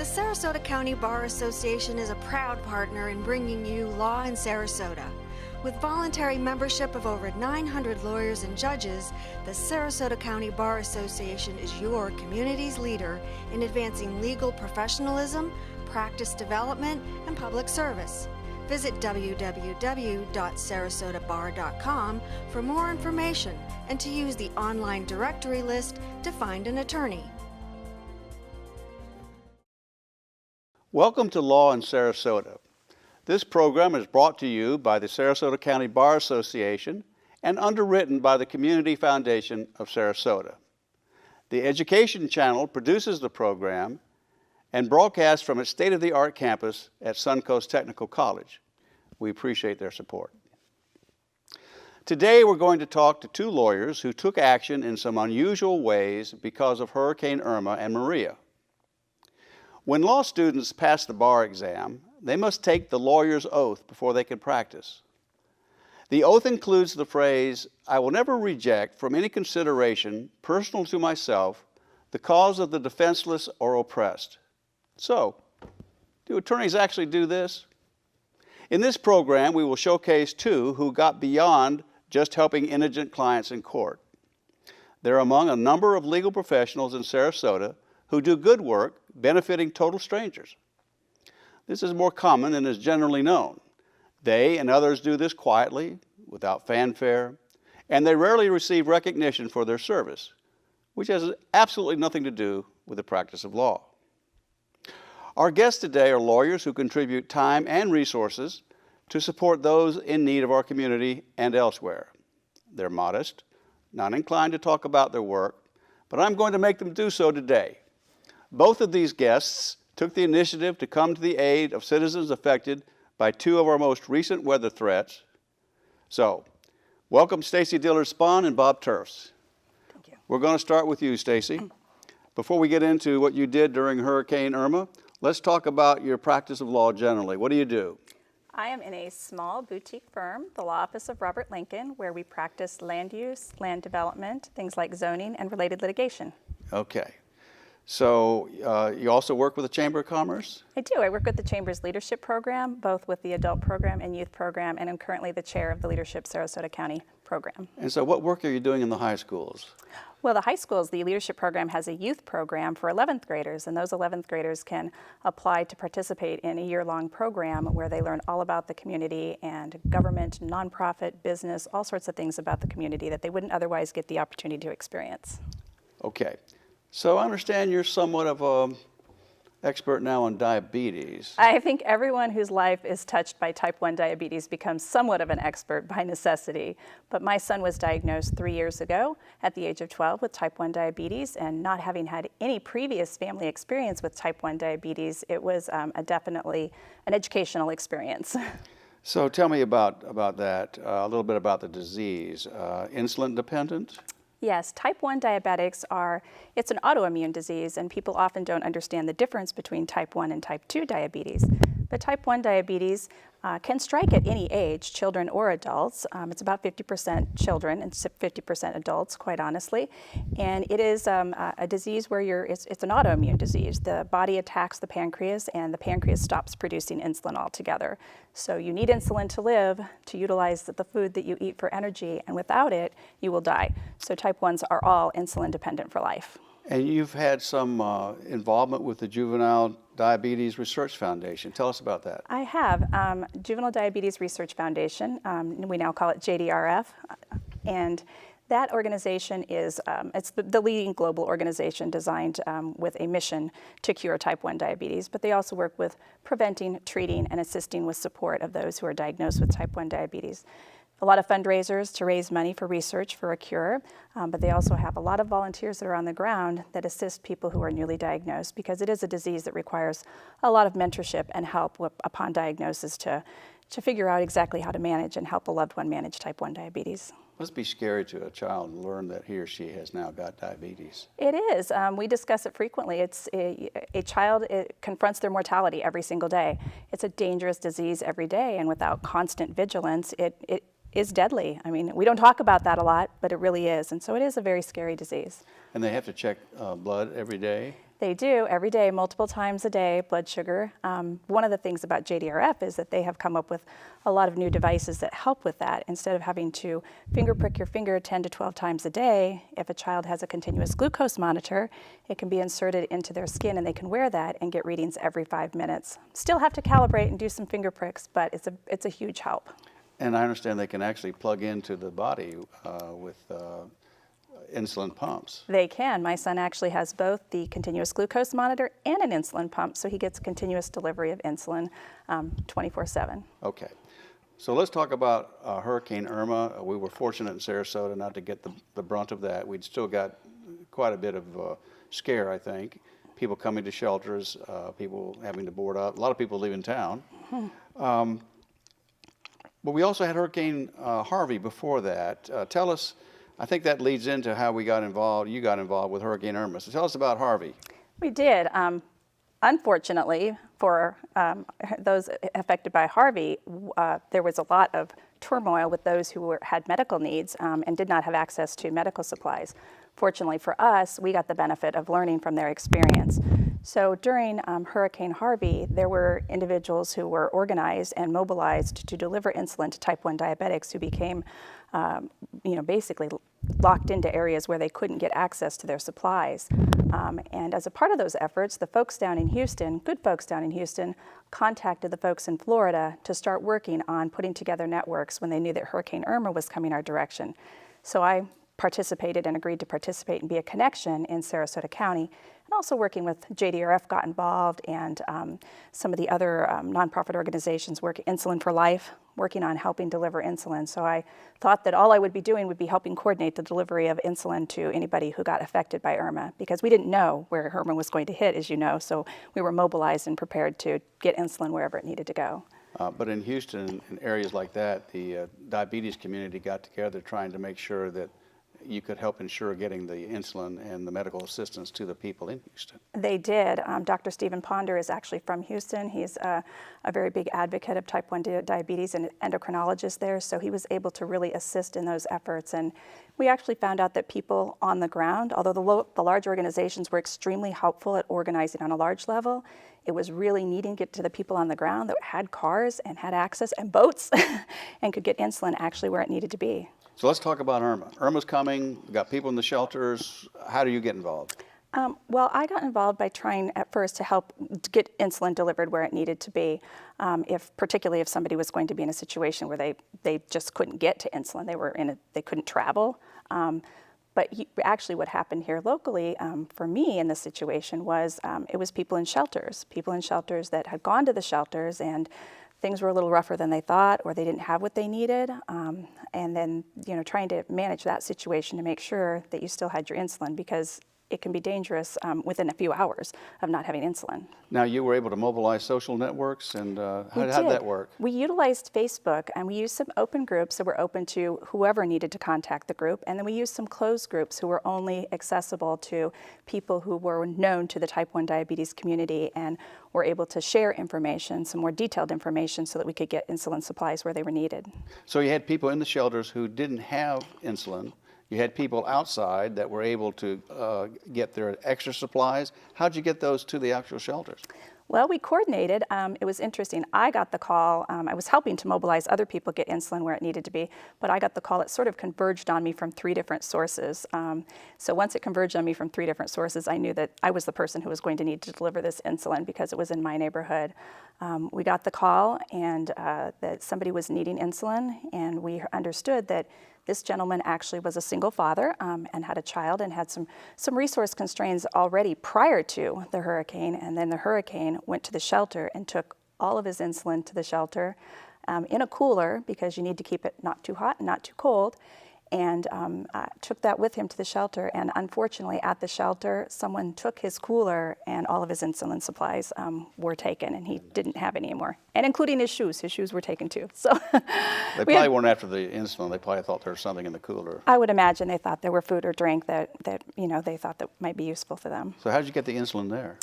Sarasota County Bar Association is a proud partner in bringing you Law in Sarasota. With voluntary membership of over 900 lawyers and judges, the Sarasota County Bar Association is your community's leader in advancing legal professionalism, practice development, and public service. Visit www.sarasotabar.com for more information and to use the online directory list to find an attorney. Welcome to Law in Sarasota. This program is brought to you by the Sarasota County Bar Association and underwritten by the Community Foundation of Sarasota. The Education Channel produces the program and broadcasts from its state-of-the-art campus at Suncoast Technical College. We appreciate their support. Today we're going to talk to two lawyers who took action in some unusual ways because of Hurricane Irma and Maria. When law students pass the bar exam, they must take the lawyer's oath before they can practice. The oath includes the phrase, "I will never reject from any consideration personal to myself the cause of the defenseless or oppressed." So, do attorneys actually do this? In this program, we will showcase two who got beyond just helping indigent clients in court. They're among a number of legal professionals in Sarasota who do good work benefiting total strangers. This is more common than is generally known. They and others do this quietly, without fanfare, and they rarely receive recognition for their service, which has absolutely nothing to do with the practice of law. Our guests today are lawyers who contribute time and resources to support those in need of our community and elsewhere. They're modest, not inclined to talk about their work, but I'm going to make them do so today. Both of these guests took the initiative to come to the aid of citizens affected by two of our most recent weather threats. So, welcome Stacy Dillard-Spahn and Bob Turfs. Thank you. We're going to start with you, Stacy. Before we get into what you did during Hurricane Irma, let's talk about your practice of law generally. What do you do? I am in a small boutique firm, the Law Office of Robert Lincoln, where we practice land use, land development, things like zoning and related litigation. Okay. So you also work with the Chamber of Commerce? I do. I work with the Chamber's leadership program, both with the adult program and youth program, and I'm currently the chair of the Leadership Sarasota County program. And so what work are you doing in the high schools? Well, the high schools, the leadership program has a youth program for 11th graders, and those 11th graders can apply to participate in a year-long program where they learn all about the community and government, nonprofit, business, all sorts of things about the community that they wouldn't otherwise get the opportunity to experience. Okay. So I understand you're somewhat of an expert now on diabetes. I think everyone whose life is touched by type 1 diabetes becomes somewhat of an expert by necessity. But my son was diagnosed 3 years ago at the age of 12 with type 1 diabetes, and not having had any previous family experience with type 1 diabetes, it was definitely an educational experience. So tell me about that, a little bit about the disease. Insulin dependent? Yes, type 1 diabetics it's an autoimmune disease, and people often don't understand the difference between type 1 and type 2 diabetes. But type 1 diabetes can strike at any age, children or adults. It's about 50% children and 50% adults, quite honestly. And it is a disease where it's an autoimmune disease. The body attacks the pancreas, and the pancreas stops producing insulin altogether. So you need insulin to live, to utilize the food that you eat for energy, and without it, you will die. So type 1s are all insulin dependent for life. And you've had some involvement with the Juvenile Diabetes Research Foundation. Tell us about that. I have. Juvenile Diabetes Research Foundation, we now call it JDRF, and that organization is it's the leading global organization designed with a mission to cure type 1 diabetes, but they also work with preventing, treating, and assisting with support of those who are diagnosed with type 1 diabetes. A lot of fundraisers to raise money for research for a cure, but they also have a lot of volunteers that are on the ground that assist people who are newly diagnosed, because it is a disease that requires a lot of mentorship and help upon diagnosis to figure out exactly how to manage and help a loved one manage type 1 diabetes. Must be scary to a child to learn that he or she has now got diabetes. It is. We discuss it frequently. It's a child confronts their mortality every single day. It's a dangerous disease every day, and without constant vigilance, is deadly. I mean, we don't talk about that a lot, but it really is. And so it is a very scary disease. And they have to check blood every day? They do every day, multiple times a day, blood sugar. One of the things about JDRF is that they have come up with a lot of new devices that help with that. Instead of having to finger prick your finger 10 to 12 times a day, if a child has a continuous glucose monitor, it can be inserted into their skin and they can wear that and get readings every 5 minutes. Still have to calibrate and do some finger pricks, but it's a huge help. And I understand they can actually plug into the body with insulin pumps. They can. My son actually has both the continuous glucose monitor and an insulin pump, so he gets continuous delivery of insulin 24/7. Okay. So let's talk about Hurricane Irma. We were fortunate in Sarasota not to get the brunt of that. We'd still got quite a bit of scare, I think. People coming to shelters, people having to board up, a lot of people leaving town. But we also had Hurricane Harvey before that. Tell us, I think that leads into how we got involved, you got involved with Hurricane Irma. So tell us about Harvey. We did. Unfortunately, for those affected by Harvey, there was a lot of turmoil with those who had medical needs and did not have access to medical supplies. Fortunately for us, we got the benefit of learning from their experience. So during Hurricane Harvey, there were individuals who were organized and mobilized to deliver insulin to type 1 diabetics who became basically locked into areas where they couldn't get access to their supplies. And as a part of those efforts, the folks down in Houston, good folks down in Houston, contacted the folks in Florida to start working on putting together networks when they knew that Hurricane Irma was coming our direction. So I participated and agreed to participate and be a connection in Sarasota County. And also working with JDRF got involved, and some of the other nonprofit organizations, Insulin for Life, working on helping deliver insulin. So I thought that all I would be doing would be helping coordinate the delivery of insulin to anybody who got affected by Irma, because we didn't know where Irma was going to hit, as you know, so we were mobilized and prepared to get insulin wherever it needed to go. But in Houston, in areas like that, the diabetes community got together trying to make sure that you could help ensure getting the insulin and the medical assistance to the people in Houston. They did. Dr. Stephen Ponder is actually from Houston. He's a very big advocate of type 1 diabetes and an endocrinologist there, so he was able to really assist in those efforts. And we actually found out that people on the ground, although the large organizations were extremely helpful at organizing on a large level, it was really needing to get to the people on the ground that had cars and had access and boats and could get insulin actually where it needed to be. So let's talk about Irma. Irma's coming, we've got people in the shelters. How do you get involved? Well, I got involved by trying at first to help get insulin delivered where it needed to be, particularly if somebody was going to be in a situation where they just couldn't get to insulin. They couldn't travel. But actually what happened here locally for me in this situation was it was people in shelters that had gone to the shelters and things were a little rougher than they thought, or they didn't have what they needed, and then trying to manage that situation to make sure that you still had your insulin, because it can be dangerous within a few hours of not having insulin. Now, you were able to mobilize social networks, and how did that work? We utilized Facebook, and we used some open groups that were open to whoever needed to contact the group, and then we used some closed groups who were only accessible to people who were known to the type 1 diabetes community and were able to share information, some more detailed information, so that we could get insulin supplies where they were needed. So you had people in the shelters who didn't have insulin. You had people outside that were able to get their extra supplies. How'd you get those to the actual shelters? Well, we coordinated. It was interesting. I got the call. I was helping to mobilize other people get insulin where it needed to be, but I got the call. It sort of converged on me from 3 different sources. So once it converged on me from 3 different sources, I knew that I was the person who was going to need to deliver this insulin because it was in my neighborhood. We got the call and that somebody was needing insulin, and we understood that this gentleman actually was a single father and had a child and had some resource constraints already prior to the hurricane, and then the hurricane went to the shelter and took all of his insulin to the shelter in a cooler, because you need to keep it not too hot and not too cold. and took that with him to the shelter. And unfortunately, at the shelter, someone took his cooler, and all of his insulin supplies were taken, and he didn't have any anymore, and including his shoes. His shoes were taken too. So they probably weren't after the insulin. They probably thought there was something in the cooler. I would imagine they thought there were food or drink that they thought that might be useful for them. So how did you get the insulin there?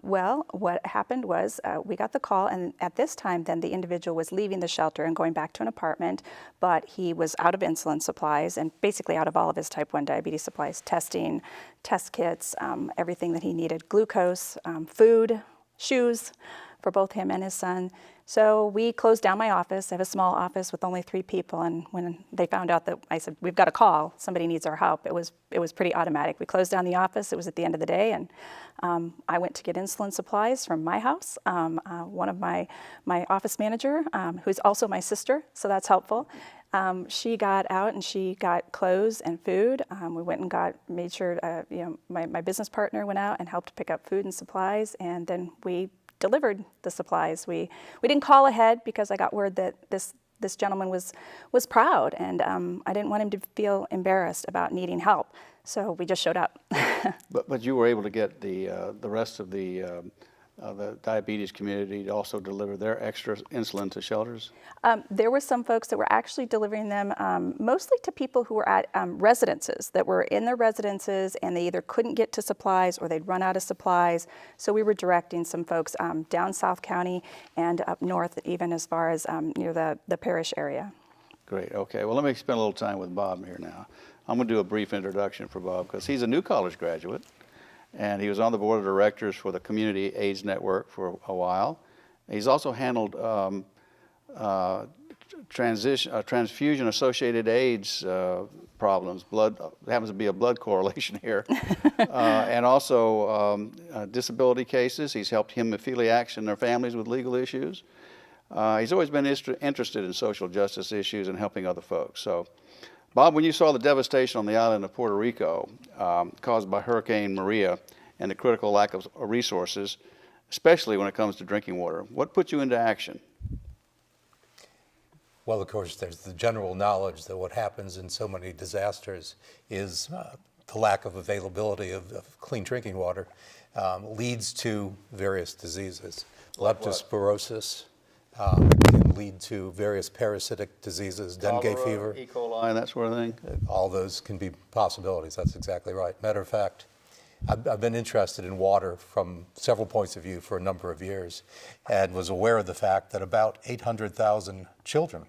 Well, what happened was we got the call, and at this time, then the individual was leaving the shelter and going back to an apartment, but he was out of insulin supplies and basically out of all of his type 1 diabetes supplies, testing, test kits, everything that he needed, glucose, food, shoes for both him and his son. So we closed down my office. I have a small office with only 3 people, and when they found out that I said, we've got a call, somebody needs our help, it was pretty automatic. We closed down the office. It was at the end of the day, and I went to get insulin supplies from my house. One of my office manager, who's also my sister, so that's helpful, she got out and she got clothes and food. We went and made sure, my business partner went out and helped pick up food and supplies, and then we delivered the supplies. We didn't call ahead because I got word that this gentleman was proud, and I didn't want him to feel embarrassed about needing help. So we just showed up. But you were able to get the rest of the diabetes community to also deliver their extra insulin to shelters? There were some folks that were actually delivering them mostly to people who were at residences, that were in their residences and they either couldn't get to supplies or they'd run out of supplies. So we were directing some folks down South County and up north, even as far as near the parish area. Great. Okay. Well, let me spend a little time with Bob here now. I'm going to do a brief introduction for Bob because he's a new college graduate, and he was on the board of directors for the Community AIDS Network for a while. He's also handled transfusion-associated AIDS problems. Blood happens to be a blood correlation here, and also disability cases. He's helped hemophiliacs and their families with legal issues. He's always been interested in social justice issues and helping other folks. So, Bob, when you saw the devastation on the island of Puerto Rico caused by Hurricane Maria and the critical lack of resources, especially when it comes to drinking water, what put you into action? Well, of course, there's the general knowledge that what happens in so many disasters is the lack of availability of clean drinking water leads to various diseases. Leptospirosis can lead to various parasitic diseases, dengue fever. E. coli, that sort of thing? All those can be possibilities. That's exactly right. Matter of fact, I've been interested in water from several points of view for a number of years and was aware of the fact that about 800,000 children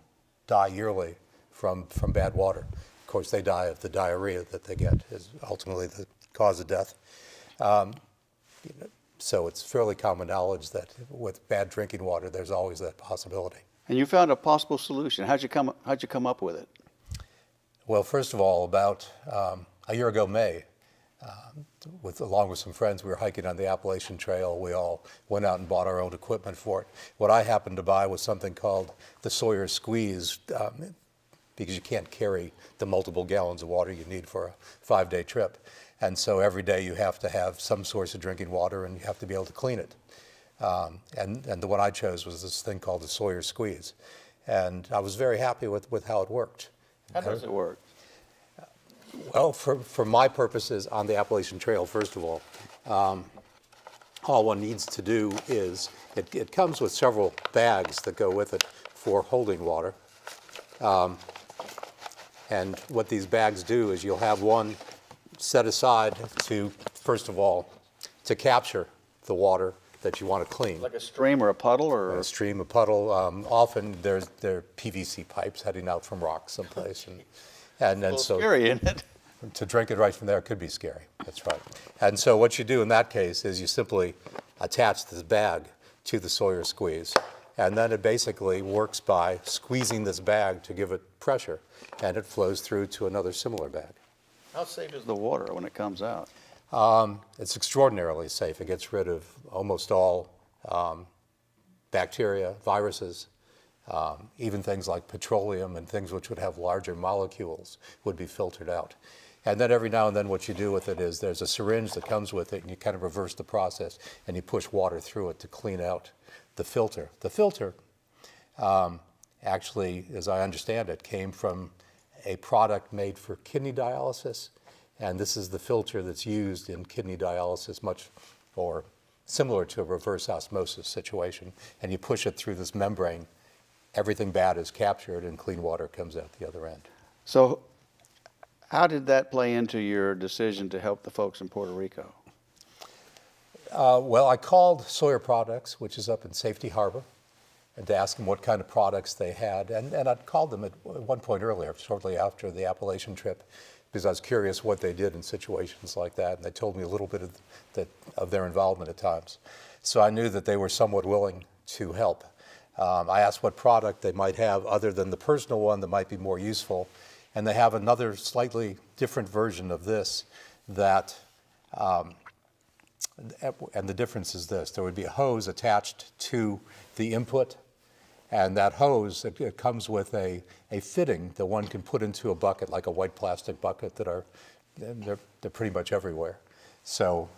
die yearly from bad water. Of course, they die of the diarrhea that they get is ultimately the cause of death. So it's fairly common knowledge that with bad drinking water, there's always that possibility. And you found a possible solution. How'd you come up with it? Well, first of all, about a year ago, May, along with some friends, we were hiking on the Appalachian Trail. We all went out and bought our own equipment for it. What I happened to buy was something called the Sawyer Squeeze, because you can't carry the multiple gallons of water you need for a 5-day trip. And so every day you have to have some source of drinking water and you have to be able to clean it. And the one I chose was this thing called the Sawyer Squeeze. And I was very happy with how it worked. How does it work? Well, for my purposes on the Appalachian Trail, first of all one needs to do is, it comes with several bags that go with it for holding water. And what these bags do is you'll have one set aside to, first of all, to capture the water that you want to clean. Like a stream or a puddle? Or a stream, a puddle. Often there are PVC pipes heading out from rocks someplace. And so scary, isn't it? To drink it right from there could be scary. That's right. And so what you do in that case is you simply attach this bag to the Sawyer Squeeze, and then it basically works by squeezing this bag to give it pressure, and it flows through to another similar bag. How safe is the water when it comes out? It's extraordinarily safe. It gets rid of almost all bacteria, viruses, even things like petroleum and things which would have larger molecules would be filtered out. And then every now and then what you do with it is there's a syringe that comes with it, and you kind of reverse the process and you push water through it to clean out the filter. The filter actually, as I understand it, came from a product made for kidney dialysis, and this is the filter that's used in kidney dialysis, much or similar to a reverse osmosis situation, and you push it through this membrane, everything bad is captured and clean water comes out the other end. So how did that play into your decision to help the folks in Puerto Rico? Well, I called Sawyer Products, which is up in Safety Harbor, and to ask them what kind of products they had. And I'd called them at one point earlier, shortly after the Appalachian trip, because I was curious what they did in situations like that, and they told me a little bit of their involvement at times. So I knew that they were somewhat willing to help. I asked what product they might have other than the personal one that might be more useful, and they have another slightly different version of this that, and the difference is this: there would be a hose attached to the input, and that hose, it comes with a fitting that one can put into a bucket, like a white plastic bucket they're pretty much everywhere. So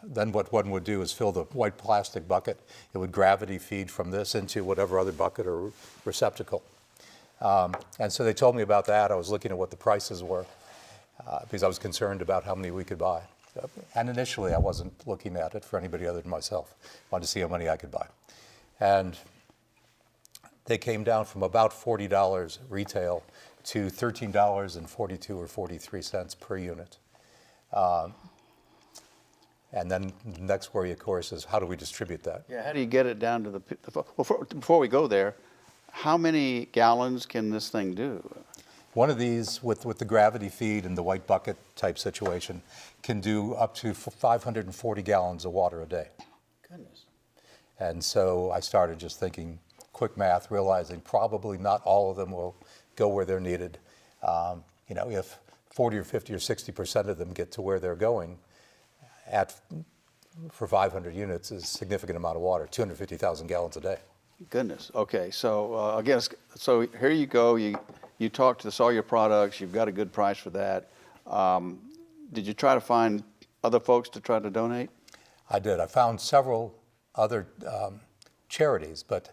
then what one would do is fill the white plastic bucket. It would gravity feed from this into whatever other bucket or receptacle. And so they told me about that. I was looking at what the prices were because I was concerned about how many we could buy. And initially I wasn't looking at it for anybody other than myself. I wanted to see how many I could buy. And they came down from about $40 retail to $13.42 or 43 cents per unit. And then the next worry, of course, is how do we distribute that? Yeah, how do you get it down to before we go there, how many gallons can this thing do? One of these, with the gravity feed and the white bucket type situation, can do up to 540 gallons of water a day. Goodness. And so I started just thinking, quick math, realizing probably not all of them will go where they're needed. If 40 or 50 or 60% of them get to where they're going, for 500 units is a significant amount of water, 250,000 gallons a day. Goodness. Okay, so again, so here you go. You talked to Sawyer Products. You've got a good price for that. Did you try to find other folks to try to donate? I did. I found several other charities, but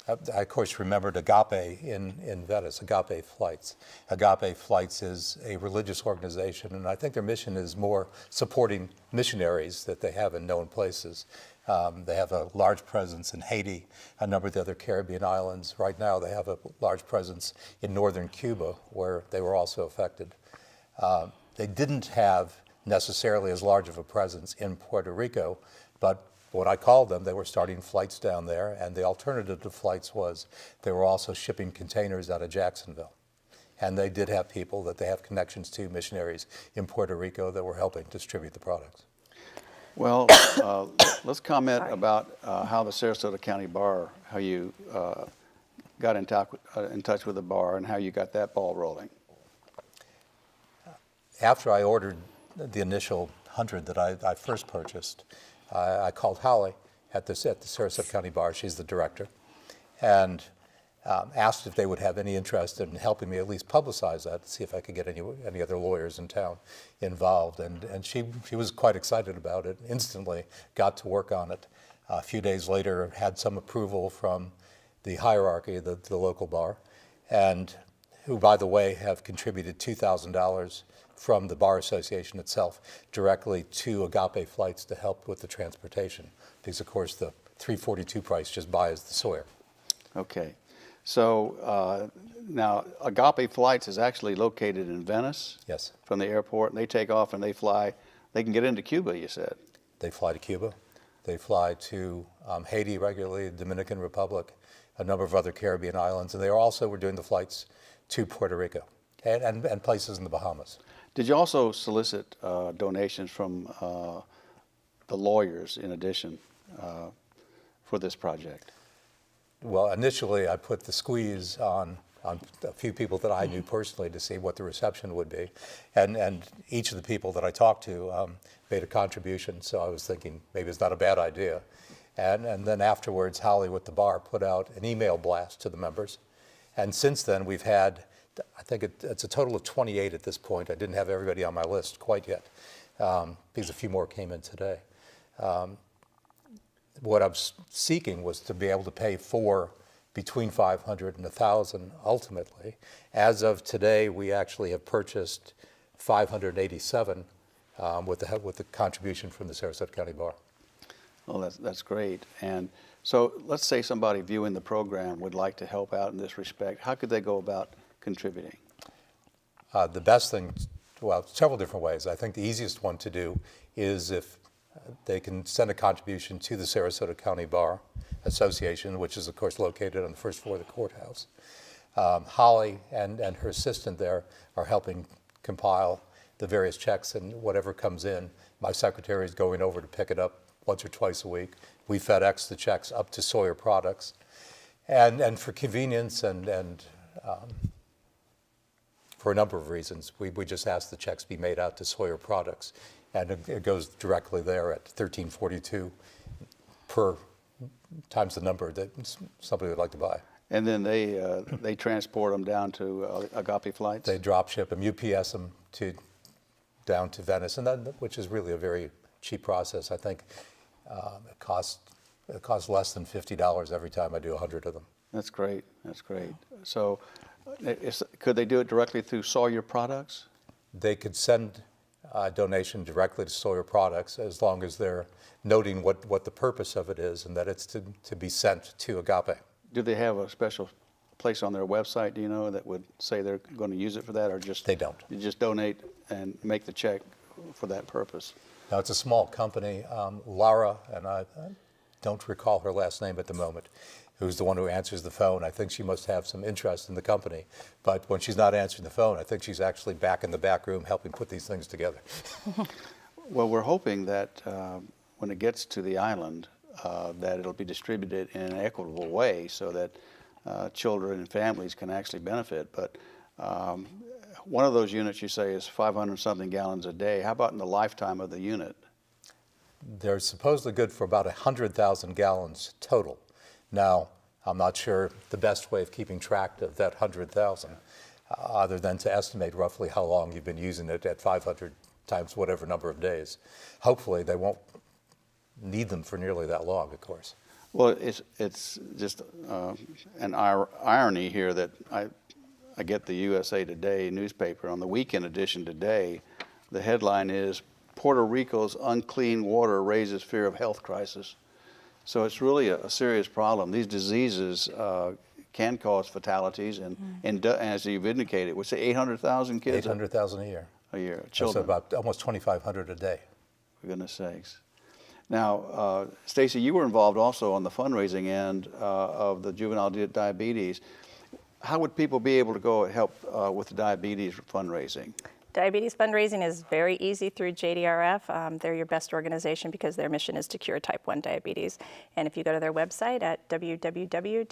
I, of course, remembered Agape in Venice, Agape Flights. Agape Flights is a religious organization, and I think their mission is more supporting missionaries that they have in known places. They have a large presence in Haiti, a number of the other Caribbean islands. Right now, they have a large presence in northern Cuba, where they were also affected. They didn't have necessarily as large of a presence in Puerto Rico, but when I called them, they were starting flights down there, and the alternative to flights was they were also shipping containers out of Jacksonville. And they did have people that they have connections to, missionaries in Puerto Rico, that were helping distribute the products. Well, let's comment about how the Sarasota County Bar, how you got in touch with the bar and how you got that ball rolling. After I ordered the initial 100 that I first purchased, I called Holly at the Sarasota County Bar. She's the director, and asked if they would have any interest in helping me at least publicize that, to see if I could get any other lawyers in town involved. And she was quite excited about it. Instantly got to work on it. A few days later, had some approval from the hierarchy, the local bar, and who, by the way, have contributed $2,000 from the Bar Association itself directly to Agape Flights to help with the transportation, because of course the $342 price just buys the Sawyer. Okay, so now Agape Flights is actually located in Venice. Yes. From the airport, and they take off and they fly. They can get into Cuba, you said. They fly to Cuba. They fly to Haiti regularly, the Dominican Republic, a number of other Caribbean islands, and they also were doing the flights to Puerto Rico and places in the Bahamas. Did you also solicit donations from the lawyers in addition for this project? Well, initially I put the squeeze on a few people that I knew personally to see what the reception would be. And each of the people that I talked to made a contribution, so I was thinking maybe it's not a bad idea. And then afterwards, Holly with the bar put out an email blast to the members. And since then, we've had, I think it's a total of 28 at this point. I didn't have everybody on my list quite yet, because a few more came in today. What I'm seeking was to be able to pay for between 500 and 1,000 ultimately. As of today, we actually have purchased 587 with the contribution from the Sarasota County Bar. Well, that's great. And so let's say somebody viewing the program would like to help out in this respect. How could they go about contributing? The best thing, well, several different ways. I think the easiest one to do is if they can send a contribution to the Sarasota County Bar Association, which is, of course, located on the first floor of the courthouse. Holly and her assistant there are helping compile the various checks, and whatever comes in, my secretary is going over to pick it up once or twice a week. We FedEx the checks up to Sawyer Products. And for convenience and for a number of reasons, we just ask the checks be made out to Sawyer Products. And it goes directly there at $13.42 per times the number that somebody would like to buy. And then they transport them down to Agape flights? They drop ship them, UPS them down to Venice, and which is really a very cheap process. I think it costs less than $50 every time I do 100 of them. That's great. That's great. So could they do it directly through Sawyer Products? They could send a donation directly to Sawyer Products as long as they're noting what the purpose of it is and that it's to be sent to Agape. Do they have a special place on their website, do you know, that would say they're going to use it for that, or just They don't. You just donate and make the check for that purpose? Now, it's a small company. Lara, and I don't recall her last name at the moment, who's the one who answers the phone. I think she must have some interest in the company. But when she's not answering the phone, I think she's actually back in the back room helping put these things together. Well, we're hoping that when it gets to the island, that it'll be distributed in an equitable way so that children and families can actually benefit. But one of those units you say is 500-something gallons a day. How about in the lifetime of the unit? They're supposedly good for about 100,000 gallons total. Now, I'm not sure the best way of keeping track of that 100,000 other than to estimate roughly how long you've been using it at 500 times whatever number of days. Hopefully they won't need them for nearly that long, of course. Well, it's just an irony here that I get the USA Today newspaper. On the weekend edition today, the headline is, Puerto Rico's unclean water raises fear of health crisis. So it's really a serious problem. These diseases can cause fatalities, and as you've indicated, we say 800,000 kids? 800,000 a year. A year, That's children. about almost 2,500 a day. For goodness sakes. Now, Stacy, you were involved also on the fundraising end of the juvenile diabetes. How would people be able to go help with the diabetes fundraising? Diabetes fundraising is very easy through JDRF. They're your best organization because their mission is to cure type 1 diabetes. And if you go to their website at www.jdrf.org,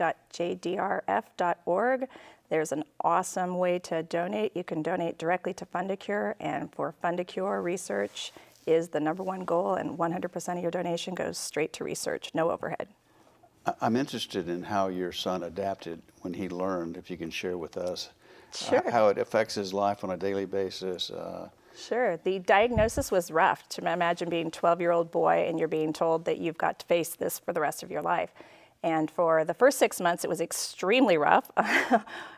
there's an awesome way to donate. You can donate directly to Fund-A-Cure, and for Fund-A-Cure, research is the #1 goal, and 100% of your donation goes straight to research, no overhead. I'm interested in how your son adapted when he learned, if you can share with us, Sure. how it affects his life on a daily basis. Sure. The diagnosis was rough. To imagine being a 12-year-old boy and you're being told that you've got to face this for the rest of your life. And for the first 6 months, it was extremely rough.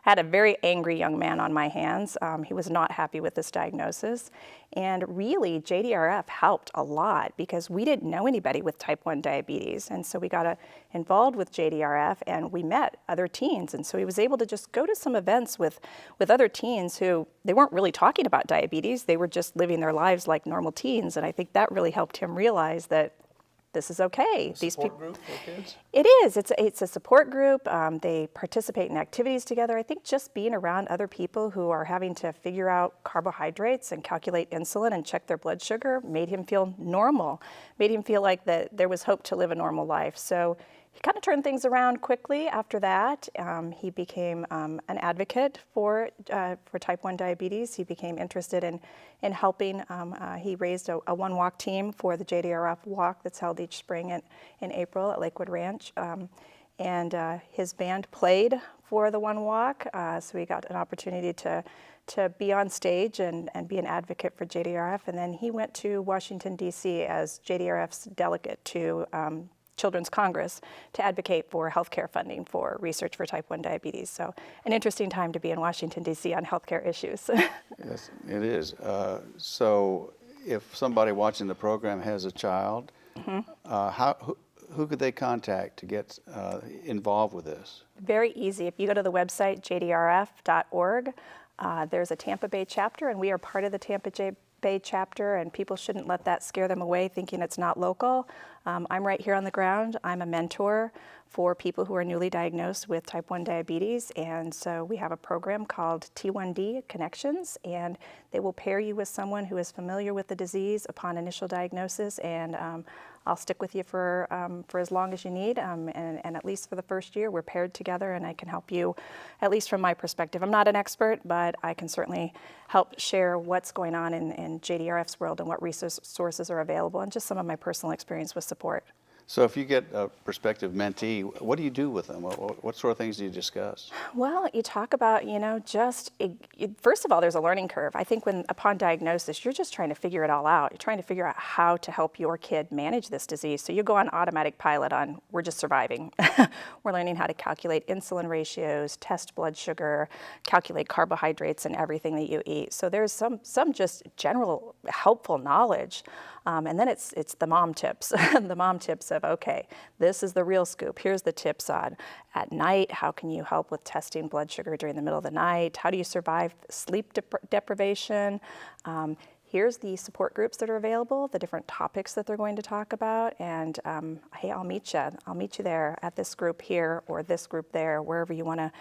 Had a very angry young man on my hands. He was not happy with this diagnosis. And really, JDRF helped a lot because we didn't know anybody with type 1 diabetes. And so we got involved with JDRF and we met other teens. And so he was able to just go to some events with other teens who, they weren't really talking about diabetes. They were just living their lives like normal teens. And I think that really helped him realize that this is okay. These support group for kids? It is. It's a support group. They participate in activities together. I think just being around other people who are having to figure out carbohydrates and calculate insulin and check their blood sugar made him feel normal, made him feel like that there was hope to live a normal life. So he kind of turned things around quickly after that. He became an advocate for type 1 diabetes. He became interested in helping. He raised a one walk team for the JDRF walk that's held each spring in April at Lakewood Ranch. And his band played for the one walk, so he got an opportunity to be on stage and be an advocate for JDRF. And then he went to Washington, D.C. as JDRF's delegate to Children's Congress to advocate for healthcare funding for research for type 1 diabetes. So an interesting time to be in Washington, D.C. on healthcare issues. Yes, it is. So if somebody watching the program has a child, who could they contact to get involved with this? Very easy. If you go to the website, jdrf.org, there's a Tampa Bay chapter, and we are part of the Tampa Bay chapter, and people shouldn't let that scare them away thinking it's not local. I'm right here on the ground. I'm a mentor for people who are newly diagnosed with type 1 diabetes, and so we have a program called T1D Connections, and they will pair you with someone who is familiar with the disease upon initial diagnosis, and I'll stick with you for as long as you need, and at least for the first year, we're paired together, and I can help you, at least from my perspective. I'm not an expert, but I can certainly help share what's going on in JDRF's world and what resources are available, and just some of my personal experience with support. So if you get a prospective mentee, what do you do with them? What sort of things do you discuss? Well, you talk about, first of all, there's a learning curve. I think upon diagnosis, you're just trying to figure it all out. You're trying to figure out how to help your kid manage this disease. So you go on automatic pilot on, we're just surviving. We're learning how to calculate insulin ratios, test blood sugar, calculate carbohydrates and everything that you eat. So there's some just general helpful knowledge. And then it's the mom tips, the mom tips of, okay, this is the real scoop. Here's the tips on at night. How can you help with testing blood sugar during the middle of the night? How do you survive sleep deprivation? Here's the support groups that are available, the different topics that they're going to talk about, and hey, I'll meet you. I'll meet you there at this group here or this group there, wherever you want to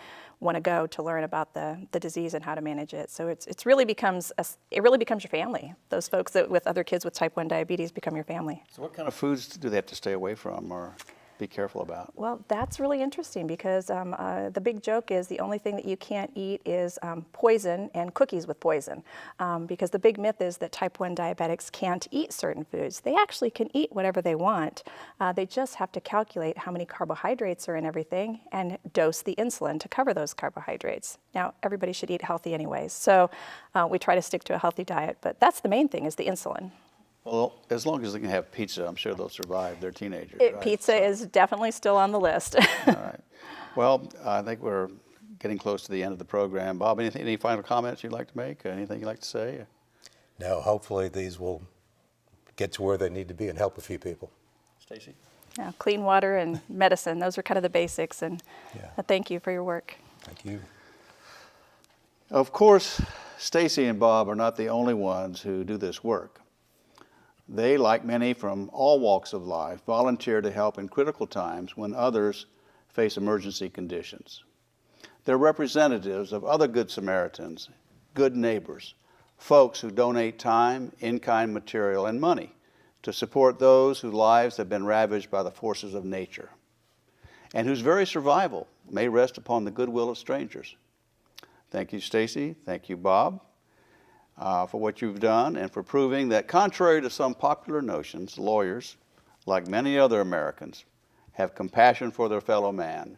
go to learn about the disease and how to manage it. So it really becomes your family. Those folks that with other kids with type 1 diabetes become your family. So what kind of foods do they have to stay away from or be careful about? Well, that's really interesting because the big joke is the only thing that you can't eat is poison and cookies with poison. Because the big myth is that type 1 diabetics can't eat certain foods. They actually can eat whatever they want. They just have to calculate how many carbohydrates are in everything and dose the insulin to cover those carbohydrates. Now, everybody should eat healthy anyways. So we try to stick to a healthy diet, but that's the main thing is the insulin. Well, as long as they can have pizza, I'm sure they'll survive. They're teenagers, right? Pizza is definitely still on the list. All right. Well, I think we're getting close to the end of the program. Bob, any final comments you'd like to make? Anything you'd like to say? No, hopefully these will get to where they need to be and help a few people. Stacy? Yeah, clean water and medicine, those are kind of the basics, and thank you for your work. Thank you. Of course, Stacy and Bob are not the only ones who do this work. They, like many from all walks of life, volunteer to help in critical times when others face emergency conditions. They're representatives of other good Samaritans, good neighbors, folks who donate time, in-kind material, and money to support those whose lives have been ravaged by the forces of nature, and whose very survival may rest upon the goodwill of strangers. Thank you, Stacy. Thank you, Bob, for what you've done and for proving that, contrary to some popular notions, lawyers, like many other Americans, have compassion for their fellow man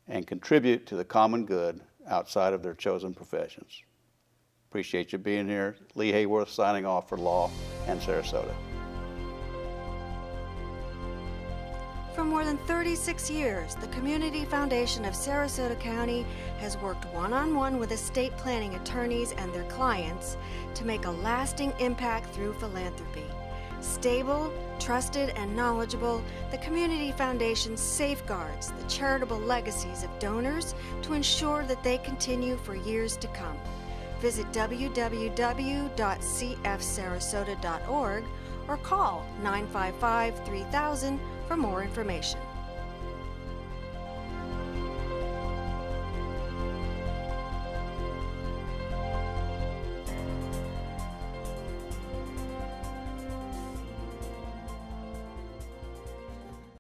and contribute to the common good outside of their chosen professions. Appreciate you being here. Lee Hayworth signing off for Law and Sarasota. For more than 36 years, the Community Foundation of Sarasota County has worked one-on-one with estate planning attorneys and their clients to make a lasting impact through philanthropy. Stable, trusted, and knowledgeable, the Community Foundation safeguards the charitable legacies of donors to ensure that they continue for years to come. Visit www.cfsarasota.org or call 955-3000 for more information.